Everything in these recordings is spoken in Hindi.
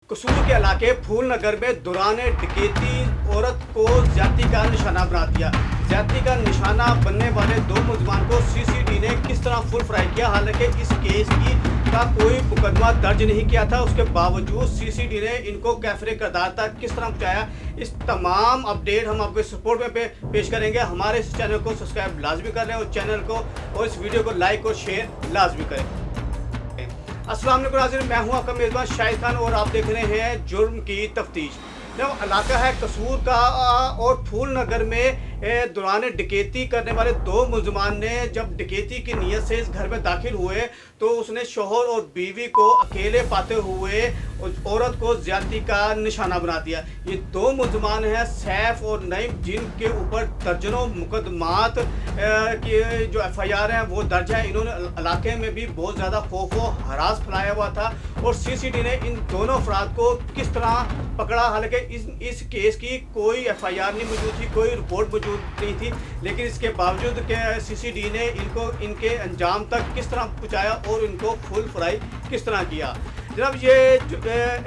कसूर के इलाके फूलनगर में दौरान डकैती औरत को ज्यादती का निशाना बना दिया। ज्यादती का निशाना बनने वाले दो मुलजमान को सीसीडी ने किस तरह फुल फ्राई किया। हालांकि इस केस की का कोई मुकदमा दर्ज नहीं किया था, उसके बावजूद सीसीडी ने इनको कैफरे किरदार तक किस तरह पहुँचाया, इस तमाम अपडेट हम आपको सपोर्ट में पेश करेंगे। हमारे इस चैनल को सब्सक्राइब लाजमी कर लें और चैनल को और इस वीडियो को लाइक और शेयर लाजमी करें। अस्सलाम वालेकुम नाज़रीन, मैं हूं आपका मेज़बान शाहिद खान और आप देख रहे हैं जुर्म की तफ्तीश। जब इलाका है कसूर का और फूलनगर में दौरान डकैती करने वाले दो मुलजमान ने जब डकैती की नीयत से इस घर में दाखिल हुए तो उसने शोहर और बीवी को अकेले पाते हुए औरत को ज्यादती का निशाना बना दिया। ये दो मुलजमान हैं सैफ और नईम, जिनके ऊपर दर्जनों मुकदमात की जो FIR हैं वो दर्ज है। इन्होंने इलाके में भी बहुत ज़्यादा खौफ व हरास फैलाया हुआ था और सीसीडी ने इन दोनों अफराद को किस तरह पकड़ा। हालांकि इस केस की कोई FIR नहीं मौजूद थी, कोई रिपोर्ट मौजूद नहीं थी, लेकिन इसके बावजूद के सीसीडी ने इनको इनके अंजाम तक किस तरह पहुँचाया और इनको फुल फ्राई किस तरह किया। जब ये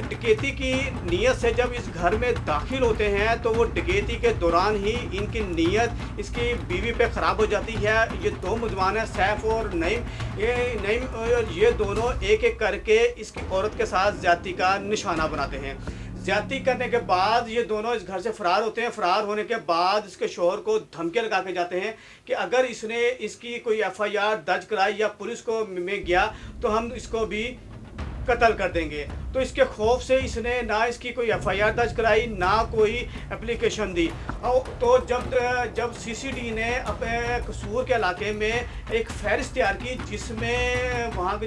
डकैती की नीयत से जब इस घर में दाखिल होते हैं तो वो डकैती के दौरान ही इनकी नीयत इसकी बीवी पे ख़राब हो जाती है। ये दो मुलजमान हैं सैफ और नईम, ये दोनों एक एक करके इसकी औरत के साथ ज्यादती का निशाना बनाते हैं। ज्यादती करने के बाद ये दोनों इस घर से फ़रार होते हैं। फ़रार होने के बाद इसके शोहर को धमकियाँ लगा के जाते हैं कि अगर इसने इसकी कोई FIR दर्ज कराई या पुलिस को में गया तो हम इसको भी कत्ल कर देंगे। तो इसके खौफ से इसने ना इसकी कोई FIR दर्ज कराई ना कोई एप्लीकेशन दी। तो जब सीसीडी ने अपने कसूर के इलाके में एक फहरिस्त तैयार की जिसमें वहाँ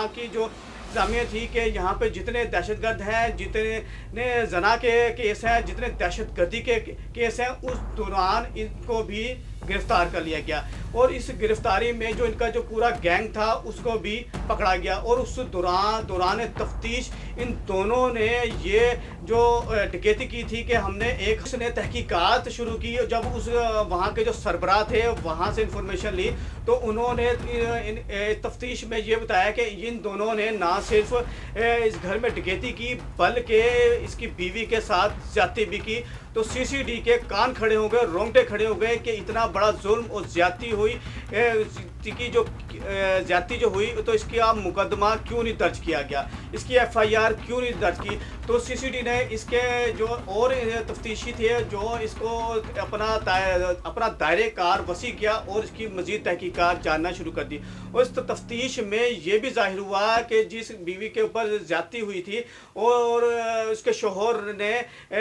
की जो इंतजामिया थी कि यहाँ पे जितने दहशतगर्द हैं, जितने जना के केस हैं, जितने दहशतगर्दी के केस हैं, उस दौरान इनको भी गिरफ्तार कर लिया गया और इस गिरफ्तारी में जो इनका जो पूरा गैंग था उसको भी पकड़ा गया। और उस दौरान तफ्तीश इन दोनों ने ये जो डकैती की थी कि हमने एक ने तहकीकात शुरू की। जब उस वहाँ के जो सरबराह थे वहाँ से इंफॉर्मेशन ली तो उन्होंने तफ्तीश में ये बताया कि इन दोनों ने ना सिर्फ इस घर में डकैती की बल्कि इसकी बीवी के साथ ज्यादती भी की। तो सीसीडी के कान खड़े हो गए, रोंगटे खड़े हो गए कि इतना बड़ा जुल्म और ज्यादती हुई, की जो ज्यादती जो हुई तो इसकी आप मुकदमा क्यों नहीं दर्ज किया गया, इसकी FIR क्यों नहीं दर्ज की। तो सीसीडी ने इसके जो और तफ्तीशी थे जो इसको अपना दायरे कार वसी किया और इसकी मज़ीद तहकीकात जानना शुरू कर दी। और इस तफ्तीश में ये भी जाहिर हुआ कि जिस बीवी के ऊपर ज्यादती हुई थी और उसके शोहर ने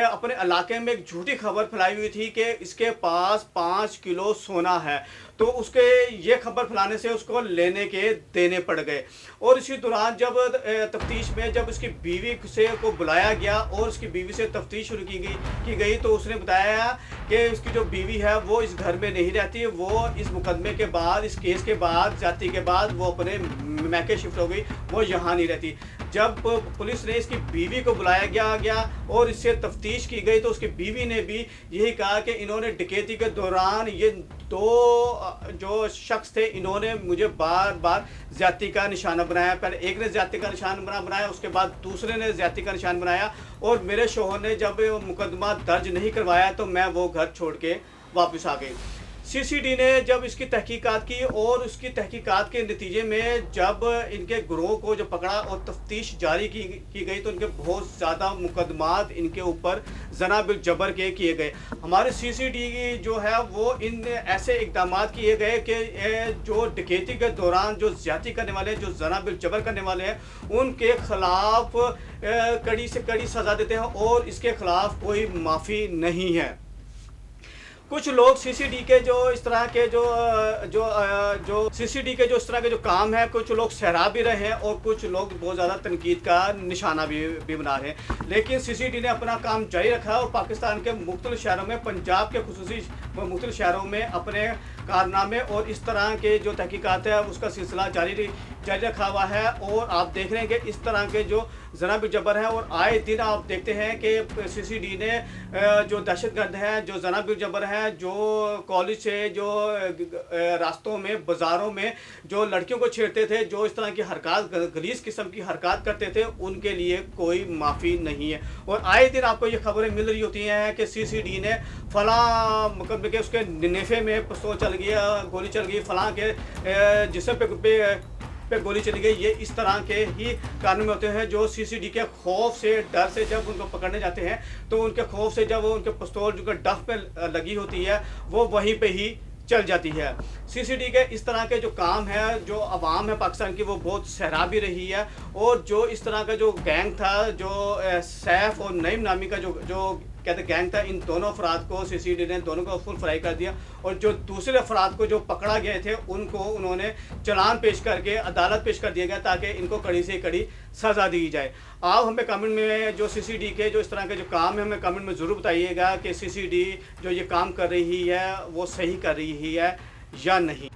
अपने इलाके में एक झूठी खबर फैलाई हुई थी कि इसके पास 5 किलो सोना है, तो उसके ये खबर फैलाने से उसको लेने के देने पड़ गए। और इसी दौरान जब तफ्तीश में जब उसकी बीवी से को बुलाया गया और उसकी बीवी से तफ्तीश शुरू की गई तो उसने बताया कि उसकी जो बीवी है वो इस घर में नहीं रहती, वो इस मुकदमे के बाद, इस केस के बाद, ज्यादती के बाद वो अपने मैके शिफ्ट हो गई, वो यहाँ नहीं रहती। जब पुलिस ने इसकी बीवी को बुलाया गया और इससे तफ्तीश की गई तो उसकी बीवी ने भी यही कहा कि इन्होंने डकैती के दौरान ये दो जो शख्स थे इन्होंने मुझे बार बार ज्यादती का निशाना बनाया। पहले एक ने ज्यादती का निशाना बनाया, उसके बाद दूसरे ने ज्यादती का निशान बनाया और मेरे शोहर ने जब मुकदमा दर्ज नहीं करवाया तो मैं वो घर छोड़ के वापस आ गई। सीसीडी ने जब इसकी तहकीकात की और उसकी तहकीकात के नतीजे में जब इनके गिरोह को जो पकड़ा और तफ्तीश जारी की गई तो इनके बहुत ज़्यादा मुकदमात इनके ऊपर जना बिल जबर के किए गए। हमारे सीसीडी जो है वो इन ऐसे इकदाम किए गए कि जो डकैती के दौरान जो ज्यादती करने वाले, जो जना बिल जबर करने वाले हैं उनके खिलाफ कड़ी से कड़ी सज़ा देते हैं और इसके खिलाफ कोई माफ़ी नहीं है। कुछ लोग सीसीडी के जो इस तरह के जो सीसीडी के जो इस तरह के जो काम है कुछ लोग सराह भी रहे हैं और कुछ लोग बहुत ज़्यादा तनकीद का निशाना भी बना रहे हैं। लेकिन सीसीडी ने अपना काम जारी रखा है और पाकिस्तान के मुख्तलिफ शहरों में, पंजाब के खुसूसी मुख्तलिफ शहरों में अपने कारनामे और इस तरह के जो तहकीकात है उसका सिलसिला जारी रखा हुआ है। और आप देख रहे हैं कि इस तरह के जो ज़ना बिल जबर है, और आए दिन आप देखते हैं कि CCD ने जो दहशतगर्द हैं, जो ज़ना बिल जबर हैं, जो कॉलेज से जो रास्तों में बाज़ारों में जो लड़कियों को छेड़ते थे, जो इस तरह की हरकत गलीज़ किस्म की हरकत करते थे, उनके लिए कोई माफ़ी नहीं है। और आए दिन आपको ये खबरें मिल रही होती हैं कि CCD ने फ़लाँ मुकदमे के उसके नेफे में पिस्तौल चल गया, गोली चल गई, फ़लाँ के जिस्म पे गोली चली गई। ये इस तरह के ही कारण होते हैं जो CCD के खौफ से, डर से जब उनको पकड़ने जाते हैं तो उनके खौफ से जब वो उनके पिस्तौल जो डफ पे लगी होती है वो वहीं पे ही चल जाती है। CCD के इस तरह के जो काम है, जो अवाम है पाकिस्तान की, वो बहुत सहरा भी रही है। और जो इस तरह का जो गैंग था, जो सैफ और नईम नामी का जो कहते गैंग था, इन दोनों अफराद को CCD ने दोनों को फुल फ्राई कर दिया। और जो दूसरे अफराद को जो पकड़ा गए थे उनको उन्होंने चालान पेश करके अदालत पेश कर दिया गया ताकि इनको कड़ी से कड़ी सज़ा दी जाए। आप हमें कमेंट में जो CCD के जो इस तरह के जो काम है हमें कमेंट में ज़रूर बताइएगा कि CCD जो ये काम कर रही है वो सही कर रही है या नहीं।